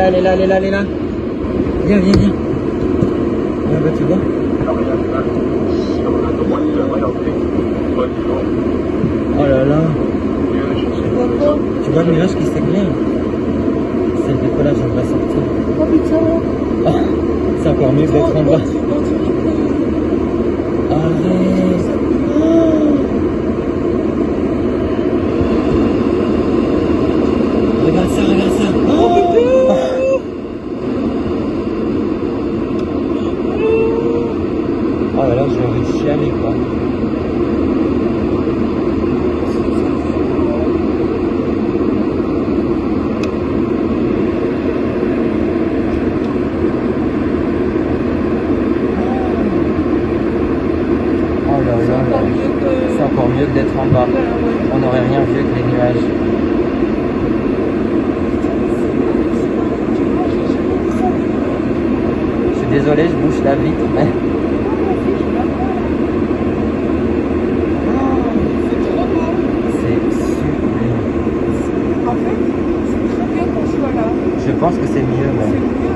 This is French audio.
elle est là, elle est là, elle est là. Viens, viens, viens. Viens, bah, tu vois. Oh là là. Tu vois le nuage qui s'éclaire? C'est le décollage, on va sortir. Oh putain. Oh, c'est encore mieux d'être en bas. Arrête. Regarde ça, regarde ça. Oh, oh là là, j'ai envie de chialer quoi. Oh là là, c'est encore mieux d'être en bas. On n'aurait rien vu que les nuages. Je suis désolé, je bouge la vitre, mais... C'est trop beau. C'est sublime. En fait, c'est très bien qu'on soit là. Je pense que c'est mieux, mais...